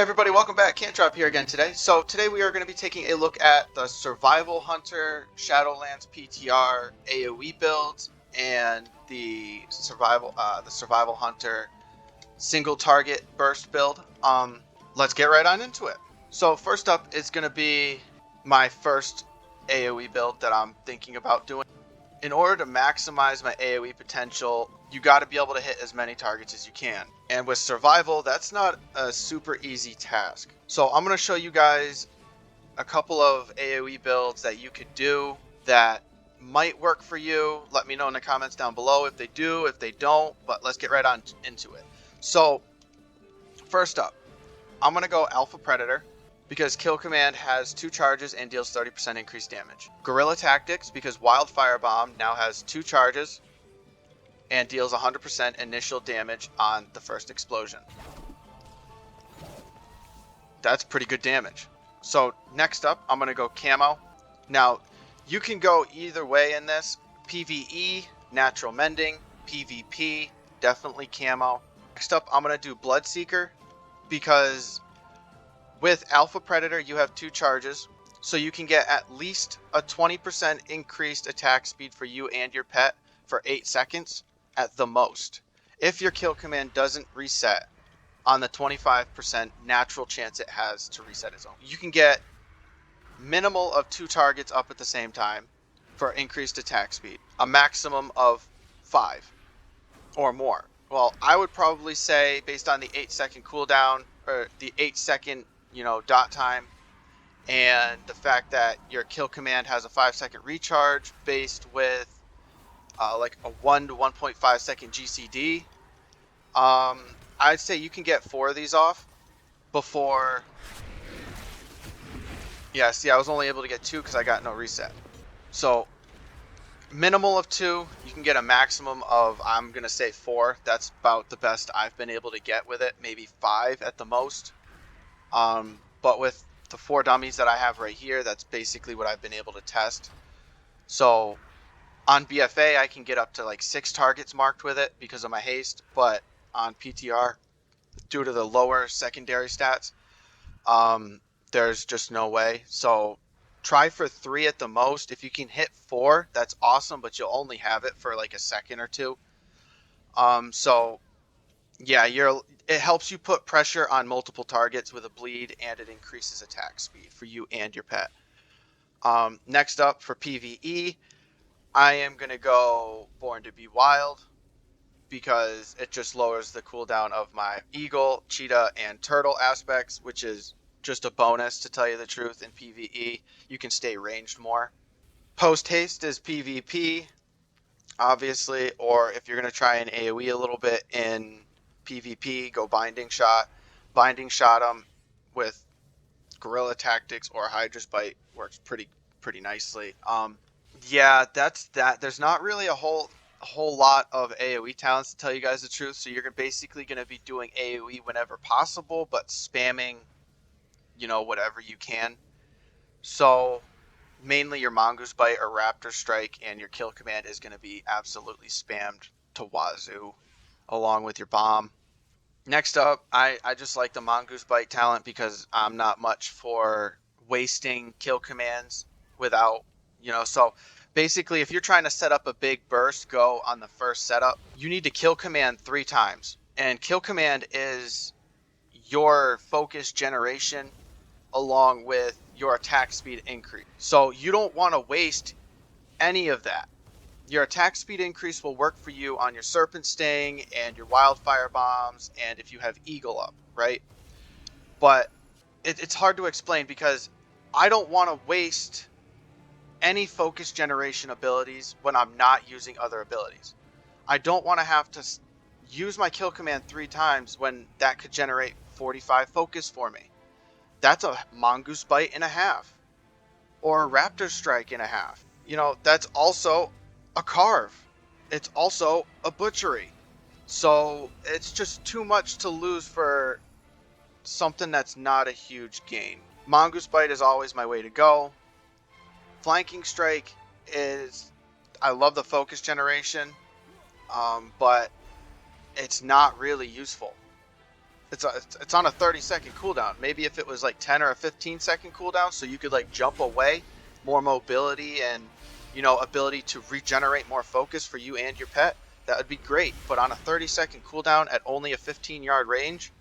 everybody, welcome back. Can't Drop here again today. So today we are going to be taking a look at the Survival Hunter Shadowlands PTR AOE builds and the Survival Hunter single target burst build. Let's get right on into it. So first up is going to be my first AOE build that I'm thinking about doing. In order to maximize my AOE potential, you got to be able to hit as many targets as you can. And with survival, that's not a super easy task. So I'm going to show you guys a couple of AOE builds that you could do that might work for you. Let me know in the comments down below if they do, if they don't, but let's get right on into it. So first up, I'm going to go Alpha Predator, because Kill Command has 2 charges and deals 30% increased damage. Guerrilla Tactics, because Wildfire Bomb now has 2 charges and deals 100% initial damage on the first explosion. That's pretty good damage. So next up, I'm going to go Camo. Now, you can go either way in this. PvE, Natural Mending. PvP, definitely Camo. Next up, I'm going to do Bloodseeker, because with Alpha Predator, you have 2 charges, so you can get at least a 20% increased attack speed for you and your pet for 8 seconds at the most, if your kill command doesn't reset on the 25% natural chance it has to reset its own. You can get minimal of 2 targets up at the same time for increased attack speed, a maximum of 5 or more. Well, I would probably say, based on the 8-second cooldown, or the 8-second dot time, and the fact that your kill command has a 5-second recharge based with like a 1 to 1.5 second GCD, I'd say you can get 4 of these off before. Yeah, see, I was only able to get 2 because I got no reset. So minimal of 2, you can get a maximum of, I'm gonna say 4. That's about the best I've been able to get with it, maybe 5 at the most. But with the 4 dummies that I have right here, that's basically what I've been able to test. So on BFA, I can get up to like 6 targets marked with it because of my haste, but on PTR, due to the lower secondary stats, there's just no way. So try for 3 at the most. If you can hit 4, that's awesome, but you'll only have it for like a second or 2. So yeah, it helps you put pressure on multiple targets with a bleed, and it increases attack speed for you and your pet. Next up for PvE, I am going to go Born to Be Wild, because it just lowers the cooldown of my Eagle, Cheetah, and Turtle aspects, which is just a bonus, to tell you the truth. In PvE, you can stay ranged more. Post Haste is PvP, obviously, or if you're going to try an AoE a little bit in PvP, go Binding Shot. Binding Shot them with Guerrilla Tactics or Hydra's Bite works pretty nicely. Yeah, that's that. There's not really a whole lot of AoE talents, to tell you guys the truth. So you're basically going to be doing AoE whenever possible, but spamming, whatever you can. So mainly your Mongoose Bite or Raptor Strike, and your kill command is going to be absolutely spammed to wazoo, along with your bomb. Next up, I just like the Mongoose Bite talent, because I'm not much for wasting kill commands without, so basically if you're trying to set up a big burst go on the first setup, you need to kill command 3 times. And kill command is your focus generation along with your attack speed increase. So you don't want to waste any of that. Your attack speed increase will work for you on your Serpent Sting and your Wildfire Bombs, and if you have Eagle up, right? But it's hard to explain, because I don't want to waste any focus generation abilities when I'm not using other abilities. I don't want to have to use my kill command 3 times when that could generate 45 focus for me. That's a Mongoose Bite and a half, or a Raptor Strike and a half. That's also a Carve. It's also a Butchery. So it's just too much to lose for something that's not a huge gain. Mongoose Bite is always my way to go. Flanking Strike is, I love the focus generation, but it's not really useful. it's on a 30-second cooldown. Maybe if it was like 10 or a 15-second cooldown, so you could like jump away, more mobility and, you know, ability to regenerate more focus for you and your pet, that would be great. But on a 30-second cooldown at only a 15-yard range,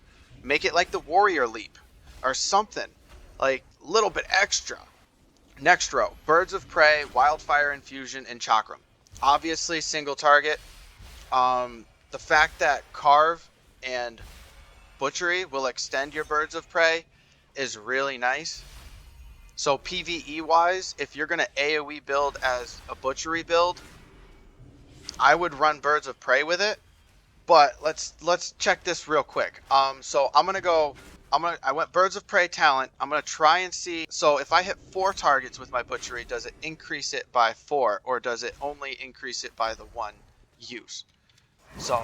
make it like the warrior leap or something, like a little bit extra. Next row, Birds of Prey, Wildfire Infusion, and Chakram. Obviously single target. The fact that Carve and Butchery will extend your Birds of Prey is really nice. So PvE wise, if you're going to AOE build as a Butchery build, I would run Birds of Prey with it. But let's check this real quick. So I went Birds of Prey talent. I'm gonna try and see. So if I hit 4 targets with my Butchery, does it increase it by 4, or does it only increase it by the 1 use? So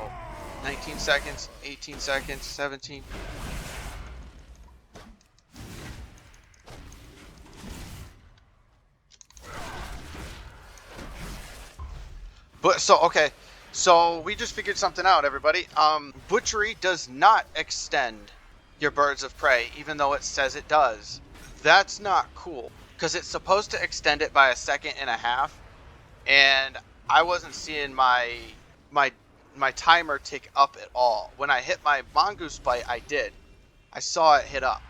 19 seconds, 18 seconds, 17. But so okay, so we just figured something out, everybody. Butchery does not extend your Birds of Prey, even though it says it does. That's not cool, because it's supposed to extend it by 1.5 seconds, and I wasn't seeing my timer tick up at all. When I hit my Mongoose Bite, I did. I saw it hit up.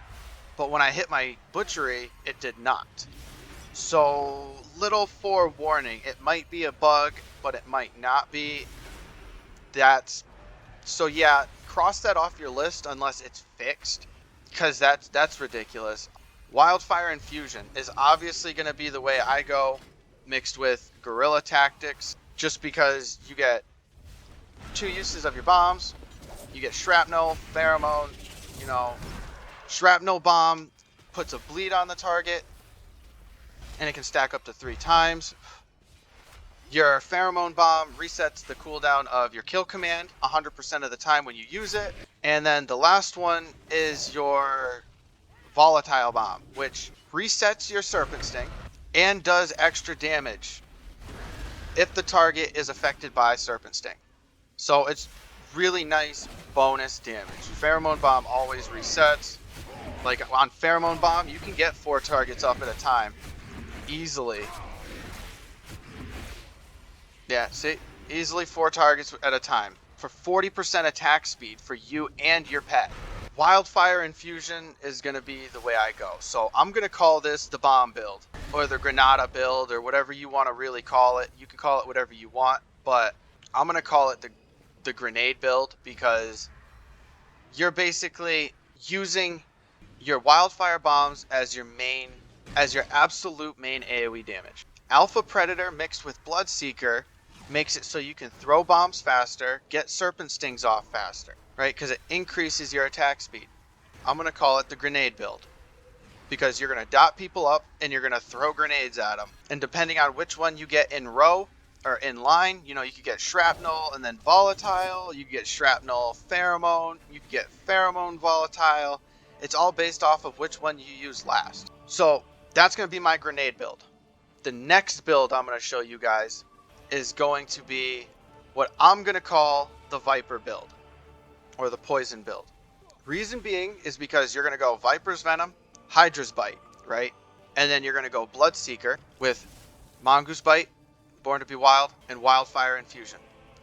But when I hit my Butchery, it did not. So, little forewarning. It might be a bug, but it might not be. So yeah, cross that off your list unless it's fixed, because that's ridiculous. Wildfire Infusion is obviously going to be the way I go, mixed with Guerrilla Tactics, just because you get 2 uses of your bombs. You get Shrapnel, Pheromone, you know. Shrapnel Bomb puts a bleed on the target, and it can stack up to 3 times. Your Pheromone Bomb resets the cooldown of your kill command 100% of the time when you use it. And then the last one is your Volatile Bomb, which resets your Serpent Sting and does extra damage if the target is affected by Serpent Sting. So it's really nice bonus damage. Pheromone Bomb always resets. Like on Pheromone Bomb, you can get 4 targets up at a time easily. Yeah, see? Easily 4 targets at a time for 40% attack speed for you and your pet. Wildfire Infusion is going to be the way I go. So I'm going to call this the bomb build, or the Granada build, or whatever you want to really call it. You can call it whatever you want, but I'm going to call it the grenade build, because you're basically using your Wildfire Bombs as your absolute main AoE damage. Alpha Predator mixed with Bloodseeker makes it so you can throw bombs faster, get Serpent Stings off faster, right? Because it increases your attack speed. I'm going to call it the grenade build, because you're going to dot people up and you're going to throw grenades at them. And depending on which one you get in row or in line, you know, you could get Shrapnel and then Volatile, you could get Shrapnel Pheromone, you could get Pheromone Volatile. It's all based off of which one you use last. So that's going to be my grenade build. The next build I'm going to show you guys is going to be what I'm going to call the Viper build, or the Poison build. Reason being is because you're going to go Viper's Venom, Hydra's Bite, right? And then you're going to go Bloodseeker with Mongoose Bite, Born to be Wild, and Wildfire Infusion.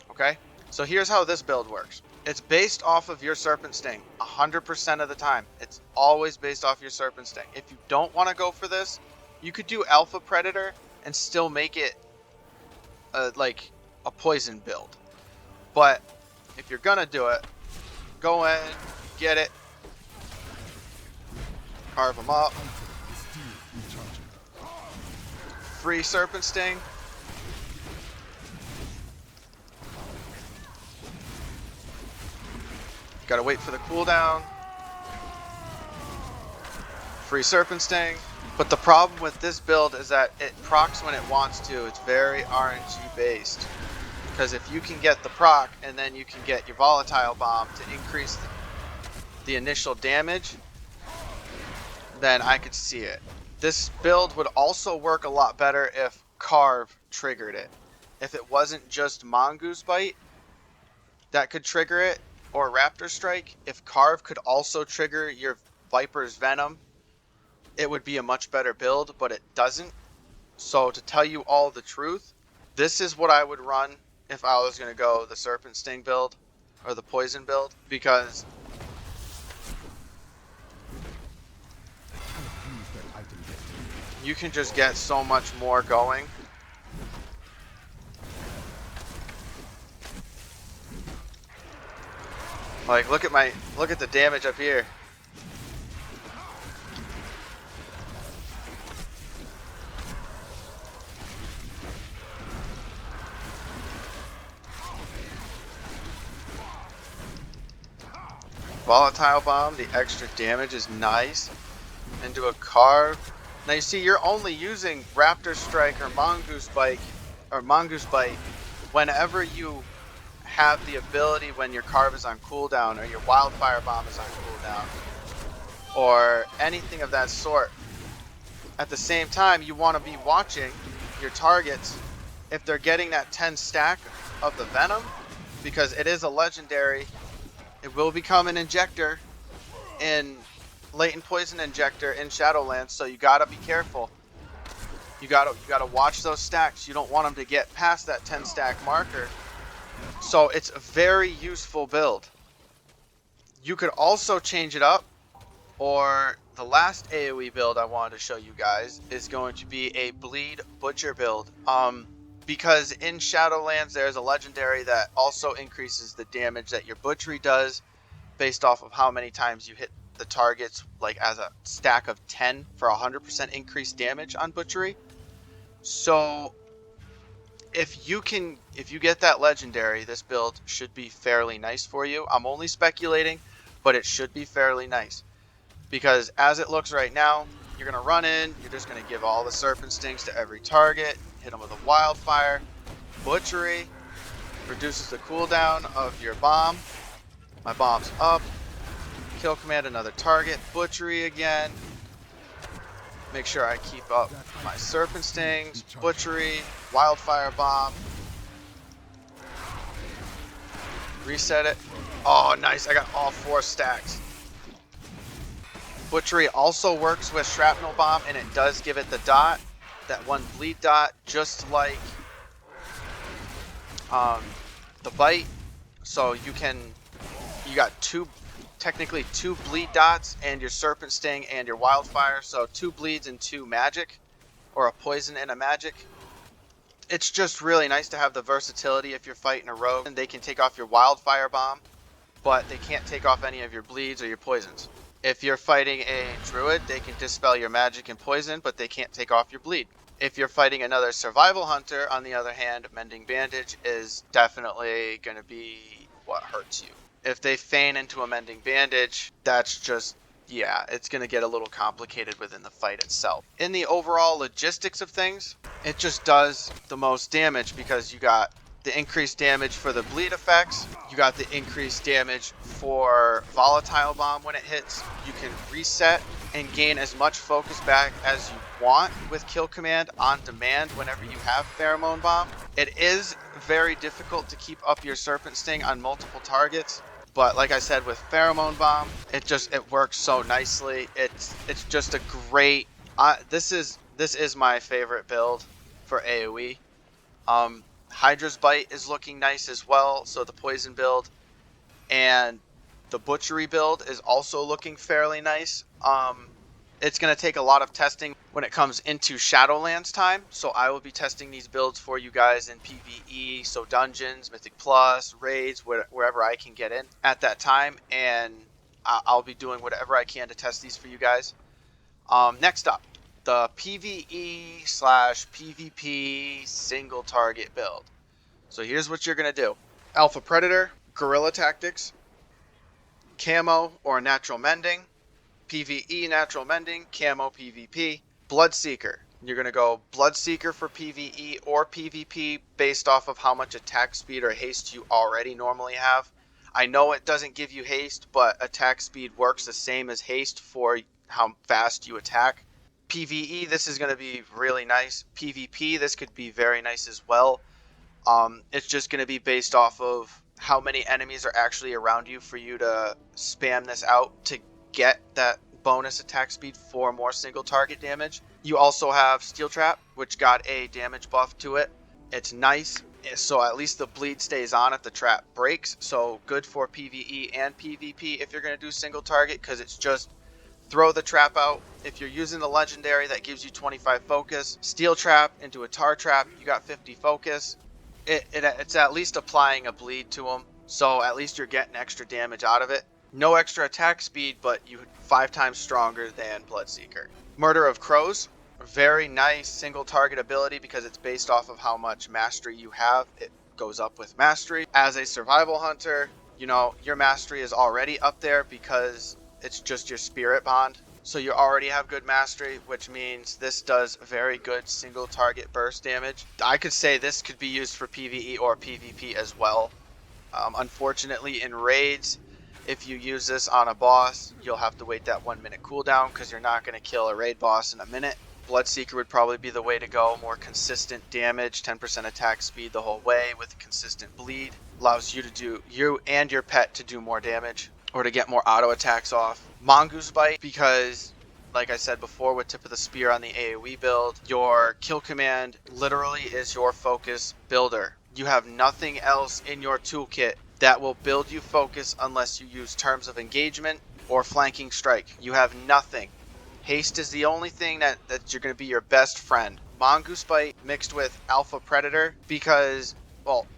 Okay? So here's how this build works. It's based off of your Serpent Sting 100% of the time. It's always based off your Serpent Sting. If you don't want to go for this, you could do Alpha Predator and still make it like a poison build. But if you're gonna do it, go in, get it, carve them up, free Serpent Sting, gotta wait for the cooldown, free Serpent Sting. But the problem with this build is that it procs when it wants to. It's very RNG based. Because if you can get the proc and then you can get your Volatile Bomb to increase the initial damage, then I could see it. This build would also work a lot better if Carve triggered it. If it wasn't just Mongoose Bite that could trigger it, or Raptor Strike, if Carve could also trigger your Viper's Venom, it would be a much better build, but it doesn't. So to tell you all the truth, this is what I would run if I was going to go the Serpent Sting build or the Poison build, because you can just get so much more going. Like, look at the damage up here. Volatile Bomb, the extra damage is nice. Into a Carve. Now you see, you're only using Raptor Strike or Mongoose Bite whenever you have the ability, when your Carve is on cooldown or your Wildfire Bomb is on cooldown or anything of that sort. At the same time, you want to be watching your targets if they're getting that 10 stack of the Venom, because it is a legendary. It will become an injector in Latent Poison Injector in Shadowland, so you gotta be careful. You gotta watch those stacks. You don't want them to get past that 10 stack marker. So it's a very useful build. You could also change it up, or the last AOE build I wanted to show you guys is going to be a Bleed Butcher build. Because in Shadowlands there's a legendary that also increases the damage that your butchery does based off of how many times you hit the targets, like as a stack of 10 for 100% increased damage on butchery. So if you get that legendary, this build should be fairly nice for you. I'm only speculating, but it should be fairly nice, because as it looks right now, you're gonna run in, you're just gonna give all the Serpent Stings to every target, hit them with a Wildfire. Butchery reduces the cooldown of your bomb. My bomb's up. Kill command another target. Butchery again. Make sure I keep up my Serpent Stings. Butchery. Wildfire bomb. Reset it. Oh, nice. I got all 4 stacks. Butchery also works with Shrapnel Bomb, and it does give it the dot. That 1 bleed dot, just like the bite. So you got technically 2 bleed dots and your Serpent Sting and your Wildfire. So 2 bleeds and 2 magic, or a poison and a magic. It's just really nice to have the versatility if you're fighting a rogue. And they can take off your Wildfire bomb, but they can't take off any of your bleeds or your poisons. If you're fighting a druid, they can dispel your magic and poison, but they can't take off your bleed. If you're fighting another survival hunter, on the other hand, Mending Bandage is definitely going to be what hurts you. If they feign into a Mending Bandage, that's just, yeah, it's going to get a little complicated within the fight itself. In the overall logistics of things, it just does the most damage, because you got the increased damage for the bleed effects, you got the increased damage for Volatile Bomb when it hits. You can reset and gain as much focus back as you want with Kill Command on demand whenever you have Pheromone Bomb. It is very difficult to keep up your Serpent Sting on multiple targets, but like I said, with Pheromone Bomb, it works so nicely. It's just a great. This is my favorite build for AOE. Hydra's Bite is looking nice as well, so the poison build, and the butchery build is also looking fairly nice. It's going to take a lot of testing when it comes into Shadowlands time, so I will be testing these builds for you guys in PvE, so dungeons, Mythic Plus, raids, wherever I can get in at that time, and I'll be doing whatever I can to test these for you guys. Next up, the PvE/PvP single target build. So here's what you're going to do. Alpha Predator, Guerrilla Tactics, Camo or Natural Mending, PvE Natural Mending, Camo PvP, Bloodseeker. You're going to go Bloodseeker for PvE or PvP based off of how much attack speed or haste you already normally have. I know it doesn't give you haste, but attack speed works the same as haste for how fast you attack. PvE, this is going to be really nice. PvP, this could be very nice as well. It's just going to be based off of how many enemies are actually around you for you to spam this out to get that bonus attack speed for more single target damage. You also have Steel Trap, which got a damage buff to it. It's nice, so at least the bleed stays on if the trap breaks. So good for PvE and PvP if you're going to do single target, because it's just throw the trap out. If you're using the legendary, that gives you 25 focus. Steel Trap into a tar trap, you got 50 focus. It's at least applying a bleed to them, so at least you're getting extra damage out of it. No extra attack speed, but you 5 times stronger than Bloodseeker. Murder of Crows, very nice single target ability because it's based off of how much mastery you have. It goes up with mastery. As a survival hunter, you know, your mastery is already up there because it's just your spirit bond. So you already have good mastery, which means this does very good single target burst damage. I could say this could be used for PvE or PvP as well. Unfortunately, in raids, if you use this on a boss, you'll have to wait that 1 minute cooldown because you're not going to kill a raid boss in a minute. Bloodseeker would probably be the way to go. More consistent damage, 10% attack speed the whole way with consistent bleed. Allows you and your pet to do more damage or to get more auto attacks off. Mongoose Bite, because like I said before with Tip of the Spear on the AOE build, your kill command literally is your focus builder. You have nothing else in your toolkit that will build you focus unless you use Terms of Engagement or Flanking Strike. You have nothing. Haste is the only thing that you're going to be your best friend. Mongoose Bite mixed with Alpha Predator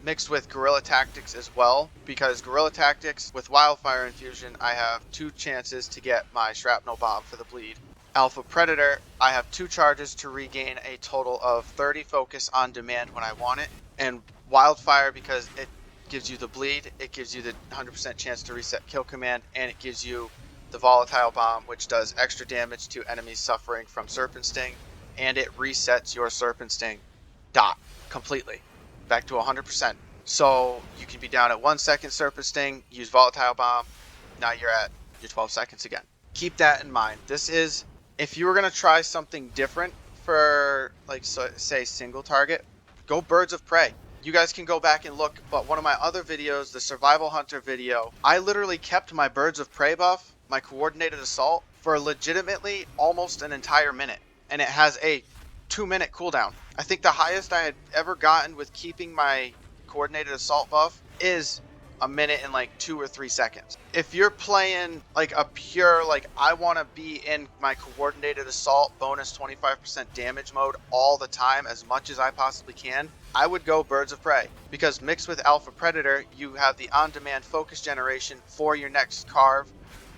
mixed with Guerrilla Tactics as well, because Guerrilla Tactics with Wildfire Infusion, I have 2 chances to get my Shrapnel Bomb for the bleed. Alpha Predator, I have 2 charges to regain a total of 30 focus on demand when I want it. And Wildfire, because it gives you the bleed, it gives you the 100% chance to reset kill command, and it gives you the Volatile Bomb, which does extra damage to enemies suffering from Serpent Sting, and it resets your Serpent Sting completely back to 100%. So you can be down at 1 second Serpent Sting, use Volatile Bomb, now you're at your 12 seconds again. Keep that in mind. This is, if you were going to try something different for, like, say single target, go Birds of Prey. You guys can go back and look, but one of my other videos, the Survival Hunter video, I literally kept my Birds of Prey buff, my Coordinated Assault, for legitimately almost an entire minute. And it has a 2-minute cooldown. I think the highest I had ever gotten with keeping my Coordinated Assault buff is a minute and like 2 or 3 seconds. If you're playing like a pure, like, I want to be in my Coordinated Assault bonus 25% damage mode all the time as much as I possibly can, I would go Birds of Prey, because mixed with Alpha Predator, you have the on-demand focus generation for your next Carve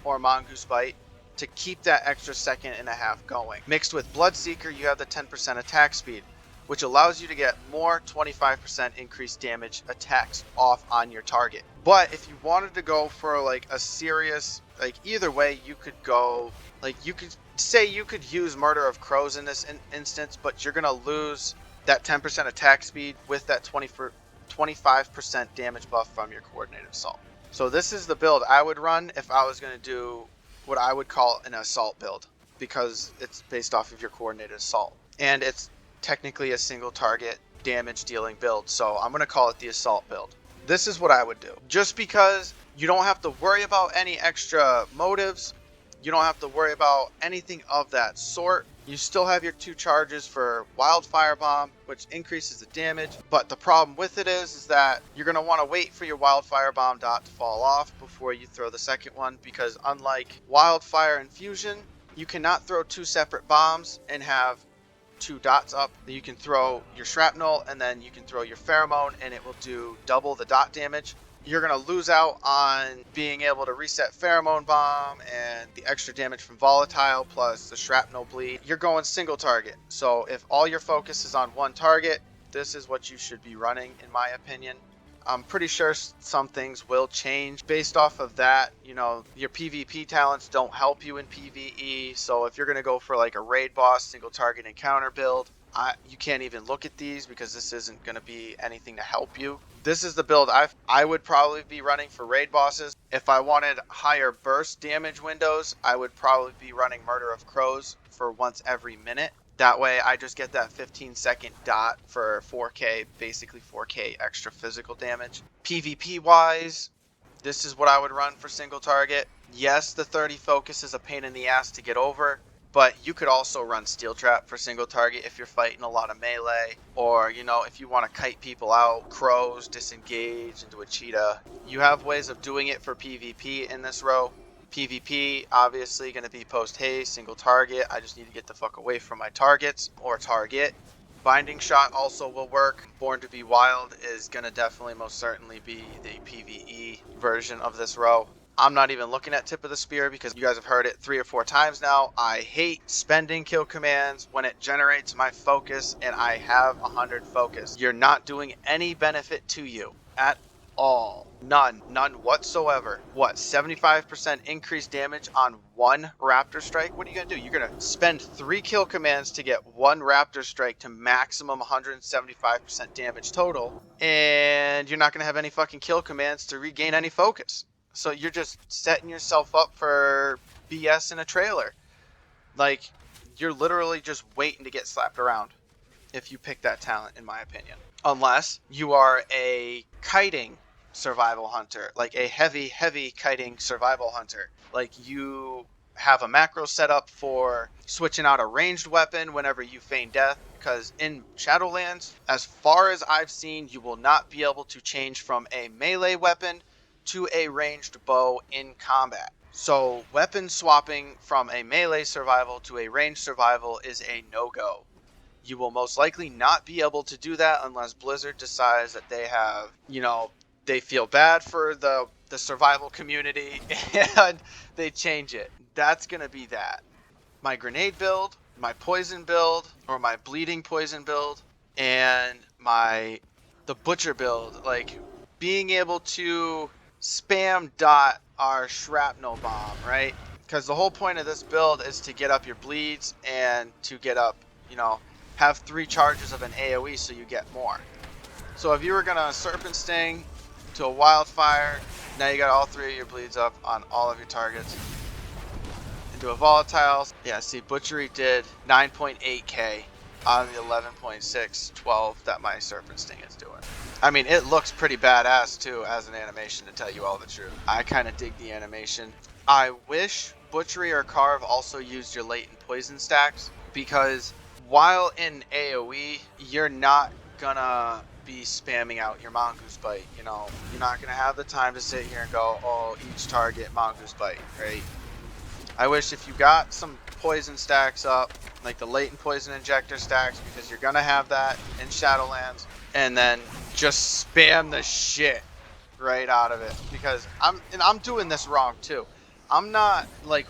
or Mongoose Bite to keep that extra 1.5 seconds going. Mixed with Bloodseeker, you have the 10% attack speed, which allows you to get more 25% increased damage attacks off on your target. But if you wanted to go for like a serious, like, either way, you could go, like, you could say you could use Murder of Crows in this instance, but you're gonna lose that 10% attack speed with that 25% damage buff from your Coordinated Assault. So this is the build I would run if I was going to do what I would call an assault build, because it's based off of your Coordinated Assault. And it's technically a single target damage dealing build, so I'm going to call it the assault build. This is what I would do. Just because you don't have to worry about any extra motives, you don't have to worry about anything of that sort. You still have your 2 charges for Wildfire Bomb, which increases the damage. But the problem with it is that you're going to want to wait for your Wildfire Bomb dot to fall off before you throw the second one, because unlike Wildfire Infusion, you cannot throw 2 separate bombs and have 2 dots up. You can throw your Shrapnel and then you can throw your Pheromone and it will do double the dot damage. You're going to lose out on being able to reset Pheromone Bomb and the extra damage from Volatile plus the Shrapnel bleed. You're going single target. So if all your focus is on one target, this is what you should be running, in my opinion. I'm pretty sure some things will change based off of that. You know, your PvP talents don't help you in PvE. So if you're going to go for like a raid boss single target encounter build, you can't even look at these because this isn't going to be anything to help you. This is the build I would probably be running for raid bosses. If I wanted higher burst damage windows, I would probably be running Murder of Crows for once every minute. That way I just get that 15-second dot for 4k, basically 4k extra physical damage. PvP wise, this is what I would run for single target. Yes, the 30 focus is a pain in the ass to get over, but you could also run steel trap for single target if you're fighting a lot of melee, or you know, if you want to kite people out, crows, disengage into a cheetah. You have ways of doing it for PvP in this row. PvP, obviously going to be post haste, single target. I just need to get the fuck away from my targets or target. Binding shot also will work. Born to be Wild is going to definitely most certainly be the PvE version of this row. I'm not even looking at tip of the spear because you guys have heard it 3 or 4 times now. I hate spending kill commands when it generates my focus and I have 100 focus. You're not doing any benefit to you at all. None whatsoever. What, 75% increased damage on one raptor strike? What are you gonna do? You're gonna spend 3 kill commands to get 1 raptor strike to maximum 175% damage total, and you're not gonna have any fucking kill commands to regain any focus. So you're just setting yourself up for BS in a trailer. Like, you're literally just waiting to get slapped around if you pick that talent, in my opinion. Unless you are a kiting survival hunter, like a heavy kiting survival hunter. Like you have a macro set up for switching out a ranged weapon whenever you feign death, because in Shadowlands, as far as I've seen, you will not be able to change from a melee weapon to a ranged bow in combat. So weapon swapping from a melee survival to a ranged survival is a no-go. You will most likely not be able to do that unless Blizzard decides that they have, you know, they feel bad for the survival community and they change it. That's going to be that. My grenade build, my poison build, or my bleeding poison build, and the butcher build, like being able to spam dot our shrapnel bomb, right? Because the whole point of this build is to get up your bleeds and to get up, you know, have 3 charges of an AOE so you get more. So if you were gonna Serpent Sting to a Wildfire, now you got all 3 of your bleeds up on all of your targets. Into a Volatile, yeah, see, Butchery did 9.8k on the 11.612 that my Serpent Sting is doing. I mean, it looks pretty badass too as an animation, to tell you all the truth. I kind of dig the animation. I wish Butchery or Carve also used your latent poison stacks, because while in AoE, you're not gonna be spamming out your Mongoose Bite, you know? You're not gonna have the time to sit here and go, oh, each target Mongoose Bite, right? I wish if you got some poison stacks up, like the latent poison injector stacks, because you're gonna have that in Shadowlands, and then just spam the shit right out of it, because I'm doing this wrong too. I'm not like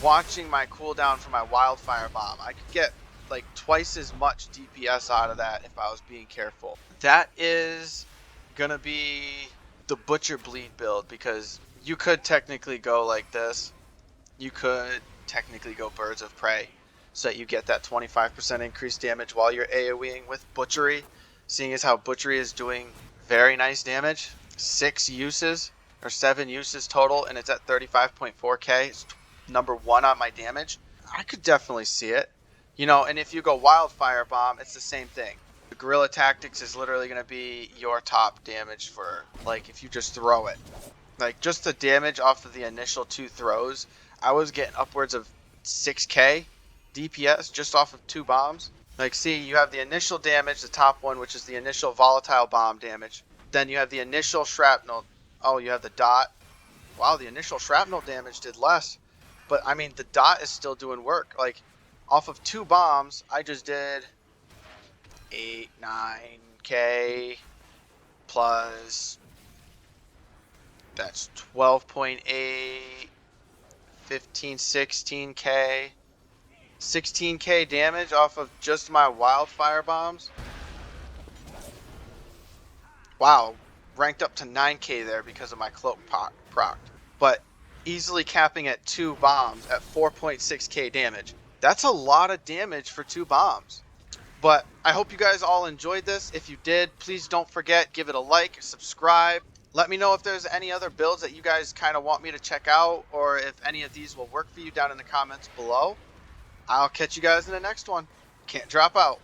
watching my cooldown for my Wildfire Bomb. I could get like twice as much DPS out of that if I was being careful. That is gonna be the Butcher Bleed build, because you could technically go like this. You could technically go Birds of Prey, so that you get that 25% increased damage while you're AoEing with Butchery, seeing as how Butchery is doing very nice damage. 6 uses or 7 uses total, and it's at 35.4k. It's number 1 on my damage. I could definitely see it. You know, and if you go Wildfire Bomb, it's the same thing. The Guerrilla Tactics is literally going to be your top damage for, like, if you just throw it. Like, just the damage off of the initial 2 throws, I was getting upwards of 6k DPS just off of 2 bombs. Like, see, you have the initial damage, the top one, which is the initial volatile bomb damage. Then you have the initial shrapnel. Oh, you have the dot. Wow, the initial shrapnel damage did less. But, I mean, the dot is still doing work. Like, off of 2 bombs, I just did 8, 9k plus, that's 12.8, 15, 16k, 16k damage off of just my Wildfire Bombs. Wow, ranked up to 9k there because of my cloak proc. But easily capping at 2 bombs at 4.6k damage. That's a lot of damage for 2 bombs. But I hope you guys all enjoyed this. If you did, please don't forget, give it a like, subscribe. Let me know if there's any other builds that you guys kind of want me to check out, or if any of these will work for you down in the comments below. I'll catch you guys in the next one. Can't drop out.